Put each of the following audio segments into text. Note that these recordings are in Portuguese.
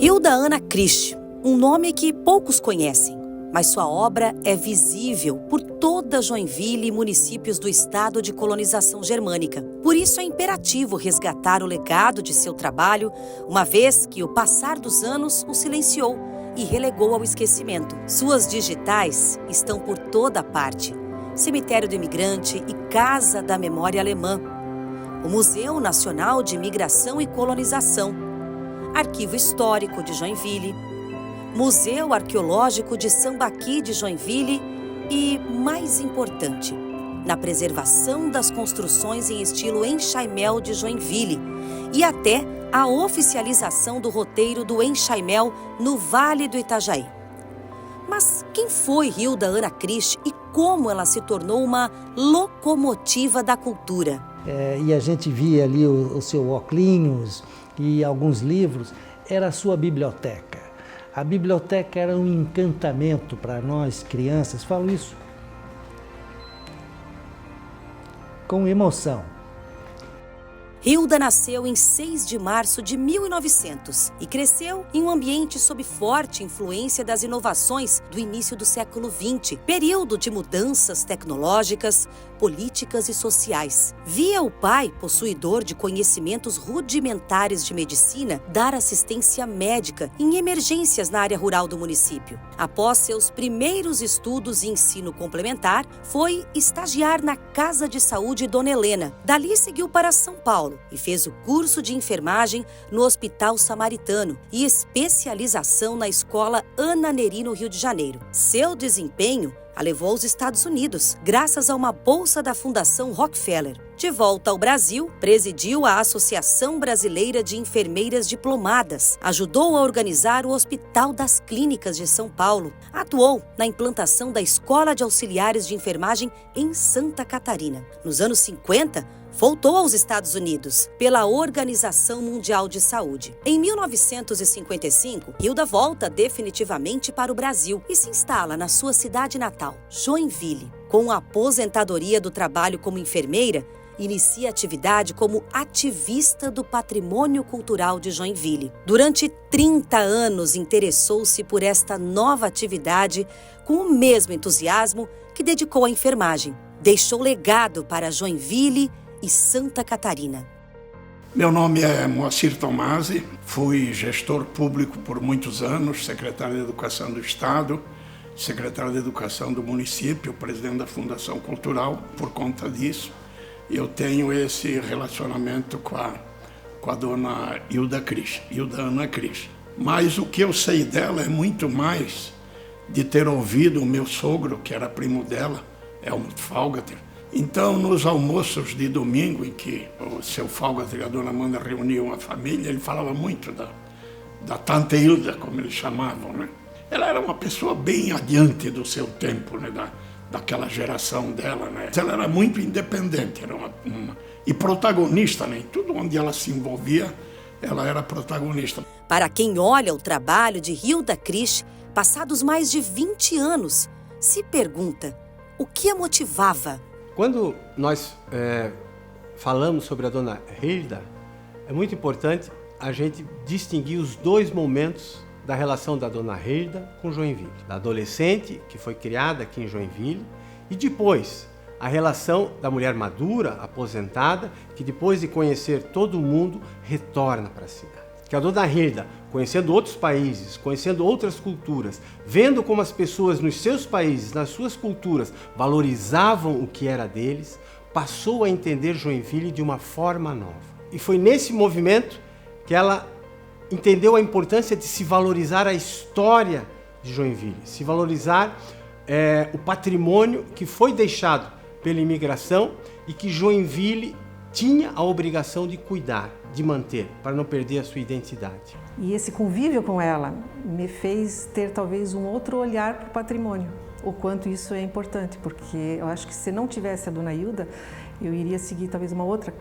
Hilda Ana Krisch, um nome que poucos conhecem, mas sua obra é visível por toda Joinville e municípios do estado de colonização germânica. Por isso é imperativo resgatar o legado de seu trabalho, uma vez que o passar dos anos o silenciou e relegou ao esquecimento. Suas digitais estão por toda parte. Cemitério do Imigrante e Casa da Memória Alemã. O Museu Nacional de Imigração e Colonização. Arquivo Histórico de Joinville. Museu Arqueológico de Sambaqui de Joinville e, mais importante, na preservação das construções em estilo enxaimel de Joinville e até a oficialização do roteiro do enxaimel no Vale do Itajaí. Mas quem foi Hilda Ana Krisch e como ela se tornou uma locomotiva da cultura? E a gente via ali o seu óculos e alguns livros, era a sua biblioteca. A biblioteca era um encantamento para nós crianças, falo isso com emoção. Hilda nasceu em 6 de março de 1900 e cresceu em um ambiente sob forte influência das inovações do início do século XX, período de mudanças tecnológicas, políticas e sociais. Via o pai, possuidor de conhecimentos rudimentares de medicina, dar assistência médica em emergências na área rural do município. Após seus primeiros estudos em ensino complementar, foi estagiar na Casa de Saúde Dona Helena. Dali seguiu para São Paulo e fez o curso de enfermagem no Hospital Samaritano e especialização na Escola Ana Neri, no Rio de Janeiro. Seu desempenho a levou aos Estados Unidos, graças a uma bolsa da Fundação Rockefeller. De volta ao Brasil, presidiu a Associação Brasileira de Enfermeiras Diplomadas, ajudou a organizar o Hospital das Clínicas de São Paulo, atuou na implantação da Escola de Auxiliares de Enfermagem em Santa Catarina. Nos anos 50, voltou aos Estados Unidos pela Organização Mundial de Saúde. Em 1955, Hilda volta definitivamente para o Brasil e se instala na sua cidade natal, Joinville. Com a aposentadoria do trabalho como enfermeira, inicia atividade como ativista do patrimônio cultural de Joinville. Durante 30 anos, interessou-se por esta nova atividade com o mesmo entusiasmo que dedicou à enfermagem. Deixou legado para Joinville e Santa Catarina. Meu nome é Moacir Tomasi, fui gestor público por muitos anos, secretário de Educação do Estado, secretário de Educação do município, presidente da Fundação Cultural. Por conta disso, eu tenho esse relacionamento com a dona Hilda Krisch, Hilda Ana Krisch. Mas o que eu sei dela é muito mais de ter ouvido o meu sogro, que era primo dela, Helmut Falgater. Então, nos almoços de domingo, em que o seu Falgater e a dona Amanda reuniam a família, ele falava muito da Tante Hilda, como eles chamavam, né? Ela era uma pessoa bem adiante do seu tempo, né? Daquela geração dela, né? Ela era muito independente, era e protagonista, né? Em tudo onde ela se envolvia, ela era protagonista. Para quem olha o trabalho de Hilda Krisch, passados mais de 20 anos, se pergunta o que a motivava. Quando nós falamos sobre a dona Hilda, é muito importante a gente distinguir os dois momentos da relação da dona Hilda com Joinville. Da adolescente, que foi criada aqui em Joinville, e depois a relação da mulher madura, aposentada, que depois de conhecer todo o mundo, retorna para a cidade. Que a dona Hilda, conhecendo outros países, conhecendo outras culturas, vendo como as pessoas nos seus países, nas suas culturas, valorizavam o que era deles, passou a entender Joinville de uma forma nova. E foi nesse movimento que ela entendeu a importância de se valorizar a história de Joinville, se valorizar o patrimônio que foi deixado pela imigração e que Joinville tinha a obrigação de cuidar, de manter, para não perder a sua identidade. E esse convívio com ela me fez ter talvez um outro olhar para o patrimônio, o quanto isso é importante, porque eu acho que se não tivesse a dona Hilda, eu iria seguir talvez uma outra,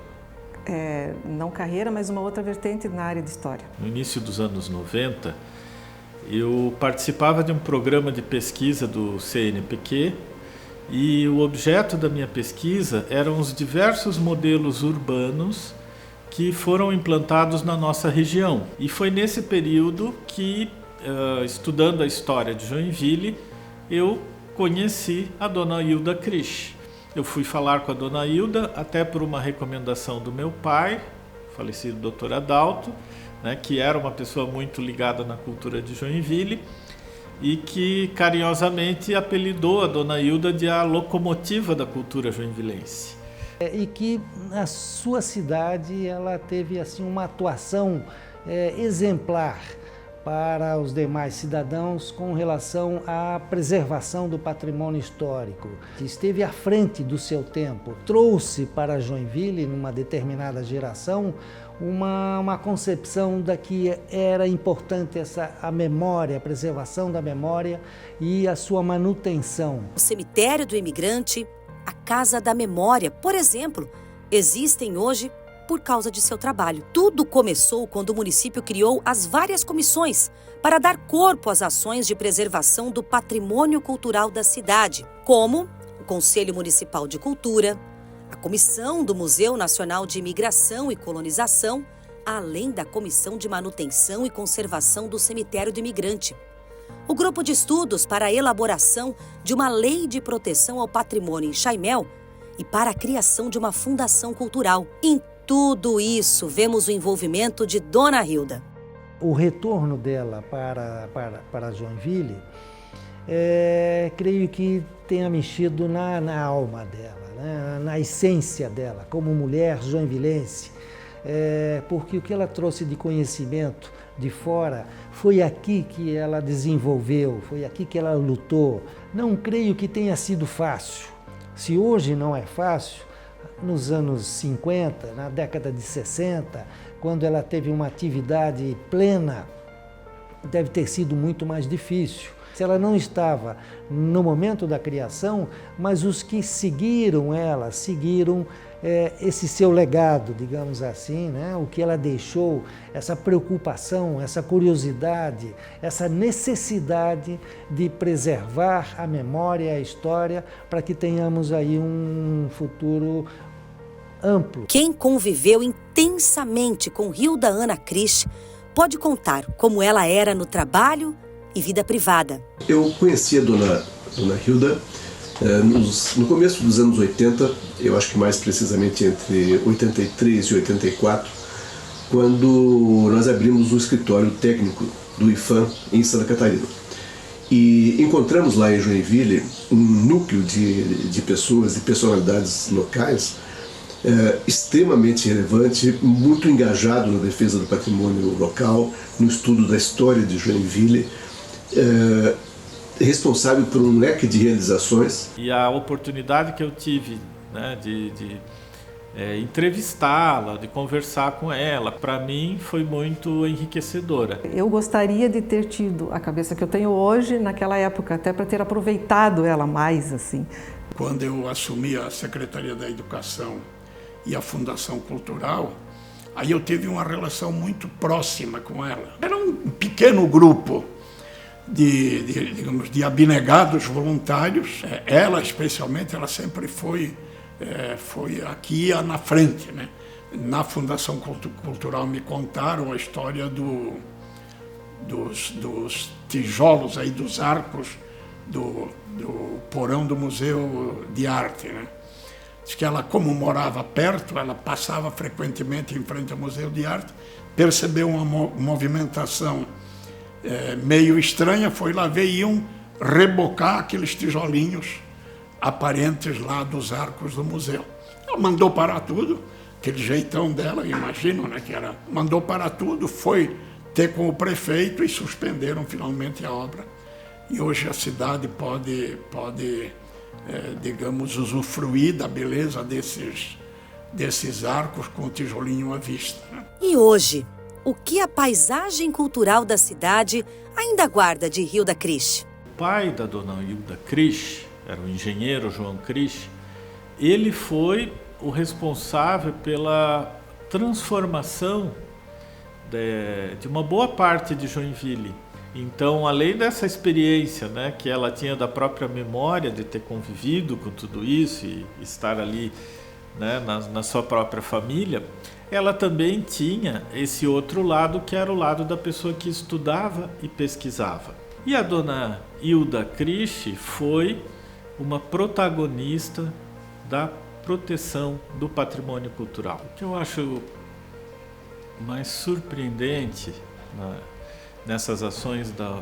não carreira, mas uma outra vertente na área de história. No início dos anos 90, eu participava de um programa de pesquisa do CNPq, e o objeto da minha pesquisa eram os diversos modelos urbanos que foram implantados na nossa região. E foi nesse período que, estudando a história de Joinville, eu conheci a dona Hilda Krisch. Eu fui falar com a dona Hilda, até por uma recomendação do meu pai, falecido Dr. Adalto, né, que era uma pessoa muito ligada na cultura de Joinville e que carinhosamente apelidou a dona Hilda de a locomotiva da cultura joinvilense. E que na sua cidade ela teve assim uma atuação exemplar para os demais cidadãos com relação à preservação do patrimônio histórico. Esteve à frente do seu tempo, trouxe para Joinville, numa determinada geração, uma concepção da que era importante a memória, a preservação da memória e a sua manutenção. O cemitério do imigrante, a Casa da Memória, por exemplo, existem hoje por causa de seu trabalho. Tudo começou quando o município criou as várias comissões para dar corpo às ações de preservação do patrimônio cultural da cidade, como o Conselho Municipal de Cultura, a Comissão do Museu Nacional de Imigração e Colonização, além da Comissão de Manutenção e Conservação do Cemitério do Imigrante. O grupo de estudos para a elaboração de uma lei de proteção ao patrimônio em Chaimel e para a criação de uma fundação cultural. Em tudo isso, vemos o envolvimento de Dona Hilda. O retorno dela para Joinville, creio que tenha mexido na alma dela, né? Na essência dela, como mulher joinvilense, porque o que ela trouxe de conhecimento de fora foi aqui que ela desenvolveu, foi aqui que ela lutou. Não creio que tenha sido fácil. Se hoje não é fácil, nos anos 50, na década de 60, quando ela teve uma atividade plena, deve ter sido muito mais difícil. Se ela não estava no momento da criação, mas os que seguiram ela, seguiram esse seu legado, digamos assim, né? O que ela deixou, essa preocupação, essa curiosidade, essa necessidade de preservar a memória, a história, para que tenhamos aí um futuro amplo. Quem conviveu intensamente com Hilda Ana Krisch pode contar como ela era no trabalho e vida privada. Eu conheci a dona Hilda no começo dos anos 80, eu acho que mais precisamente entre 83 e 84, quando nós abrimos o escritório técnico do IFAM em Santa Catarina. E encontramos lá em Joinville um núcleo de pessoas e personalidades locais extremamente relevante, muito engajado na defesa do patrimônio local, no estudo da história de Joinville, responsável por um leque de realizações. E a oportunidade que eu tive, né, de entrevistá-la, de conversar com ela, para mim foi muito enriquecedora. Eu gostaria de ter tido a cabeça que eu tenho hoje naquela época, até para ter aproveitado ela mais, assim. Quando eu assumi a Secretaria da Educação e a Fundação Cultural, aí eu tive uma relação muito próxima com ela. Era um pequeno grupo digamos, de abnegados voluntários. Ela, especialmente, ela sempre foi aqui na frente, né? Na Fundação Cultural me contaram a história dos tijolos, aí, dos arcos do porão do Museu de Arte, né? Diz que ela, como morava perto, ela passava frequentemente em frente ao Museu de Arte, percebeu uma movimentação meio estranha, foi lá ver e iam rebocar aqueles tijolinhos aparentes lá dos arcos do museu. Ela mandou parar tudo, aquele jeitão dela, imagino, né, que era, mandou parar tudo, foi ter com o prefeito e suspenderam finalmente a obra. E hoje a cidade pode digamos, usufruir da beleza desses arcos com o tijolinho à vista, né? E hoje, o que a paisagem cultural da cidade ainda guarda de Hilda Krisch? O pai da dona Hilda Krisch, era o engenheiro João Krisch, ele foi o responsável pela transformação de uma boa parte de Joinville. Então, além dessa experiência, né, que ela tinha da própria memória de ter convivido com tudo isso e estar ali né, na sua própria família, ela também tinha esse outro lado, que era o lado da pessoa que estudava e pesquisava. E a dona Hilda Krisch foi uma protagonista da proteção do patrimônio cultural. O que eu acho mais surpreendente nessas ações da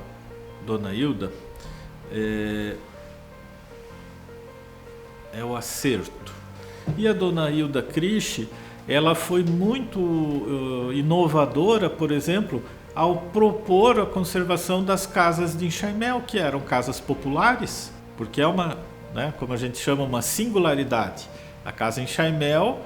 dona Hilda é o acerto. E a dona Hilda Krisch, ela foi muito inovadora, por exemplo, ao propor a conservação das casas de enxaimel, que eram casas populares, porque é uma, né, como a gente chama, uma singularidade. A casa enxaimel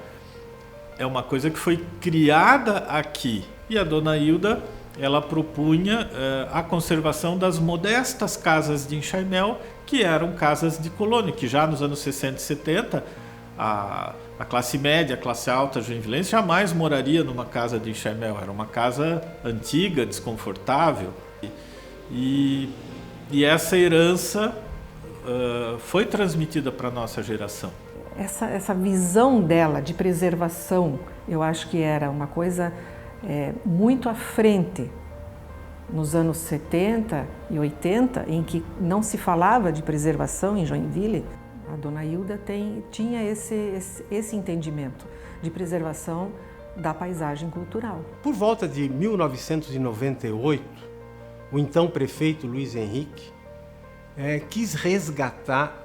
é uma coisa que foi criada aqui. E a dona Hilda, ela propunha a conservação das modestas casas de enxaimel, que eram casas de colônia, que já nos anos 60 e 70, a classe média, a classe alta joinvilense jamais moraria numa casa de enxaimel. Era uma casa antiga, desconfortável. E essa herança foi transmitida para a nossa geração. Essa visão dela de preservação, eu acho que era uma coisa muito à frente nos anos 70 e 80, em que não se falava de preservação em Joinville. A dona Hilda tinha esse entendimento de preservação da paisagem cultural. Por volta de 1998, o então prefeito Luiz Henrique quis resgatar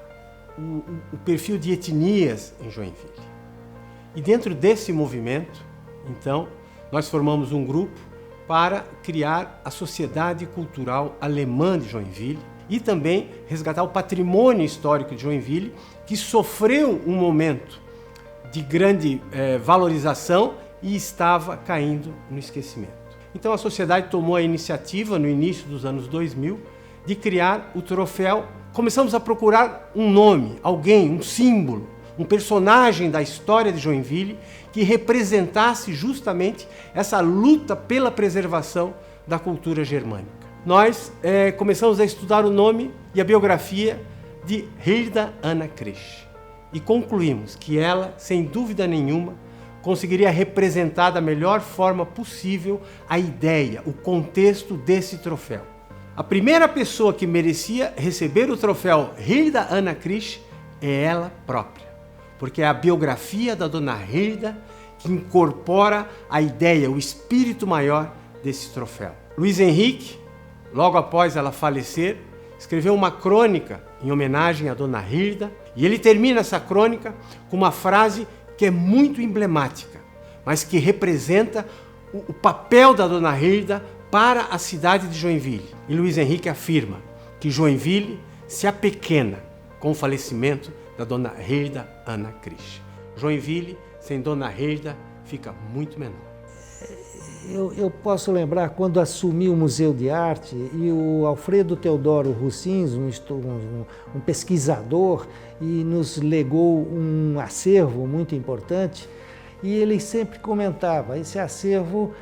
o perfil de etnias em Joinville. E dentro desse movimento, então, nós formamos um grupo para criar a Sociedade Cultural Alemã de Joinville e também resgatar o patrimônio histórico de Joinville, que sofreu um momento de grande valorização e estava caindo no esquecimento. Então a sociedade tomou a iniciativa, no início dos anos 2000, de criar o troféu. Começamos a procurar um nome, alguém, um símbolo, um personagem da história de Joinville que representasse justamente essa luta pela preservação da cultura germânica. Nós começamos a estudar o nome e a biografia de Hilda Anna Krisch e concluímos que ela, sem dúvida nenhuma, conseguiria representar da melhor forma possível a ideia, o contexto desse troféu. A primeira pessoa que merecia receber o troféu Hilda Anna Krisch é ela própria, porque é a biografia da dona Hilda que incorpora a ideia, o espírito maior desse troféu. Luiz Henrique, logo após ela falecer, escreveu uma crônica em homenagem à dona Hilda, e ele termina essa crônica com uma frase que é muito emblemática, mas que representa o papel da dona Hilda para a cidade de Joinville. E Luiz Henrique afirma que Joinville se apequena com o falecimento da dona Hilda Anna Krisch. Joinville, sem dona Hilda, fica muito menor. Eu posso lembrar quando assumi o Museu de Arte e o Alfredo Teodoro Russins, um pesquisador, e nos legou um acervo muito importante, e ele sempre comentava, esse acervo,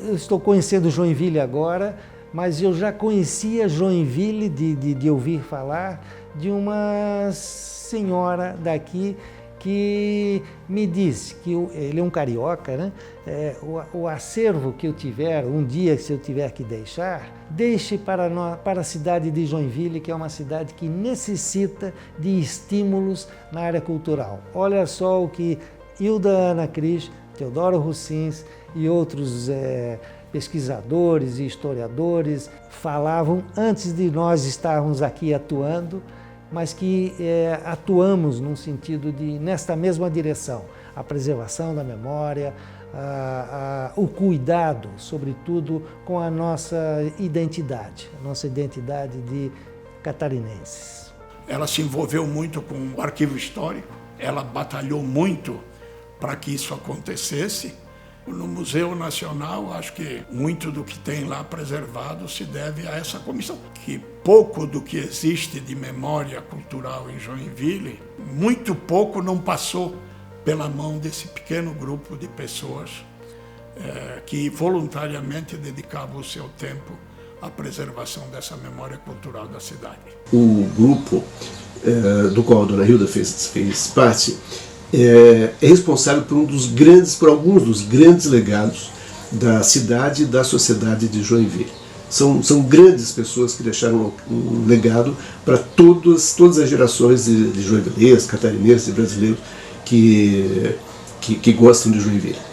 eu estou conhecendo Joinville agora, mas eu já conhecia Joinville de ouvir falar de uma senhora daqui que me disse que ele é um carioca, né? O acervo que eu tiver, um dia se eu tiver que deixar, deixe para a cidade de Joinville, que é uma cidade que necessita de estímulos na área cultural. Olha só o que Hilda Anna Krisch, Teodoro Russins e outros pesquisadores e historiadores falavam antes de nós estarmos aqui atuando, mas que atuamos num sentido nesta mesma direção, a preservação da memória, o cuidado, sobretudo, com a nossa identidade de catarinenses. Ela se envolveu muito com o arquivo histórico, ela batalhou muito para que isso acontecesse. No Museu Nacional, acho que muito do que tem lá preservado se deve a essa comissão, que pouco do que existe de memória cultural em Joinville, muito pouco não passou pela mão desse pequeno grupo de pessoas que voluntariamente dedicavam o seu tempo à preservação dessa memória cultural da cidade. O grupo do qual a dona Hilda fez parte, é responsável por alguns dos grandes legados da cidade e da sociedade de Joinville. São grandes pessoas que deixaram um legado para todas as gerações de joinvilenses, catarinenses e brasileiros que gostam de Joinville.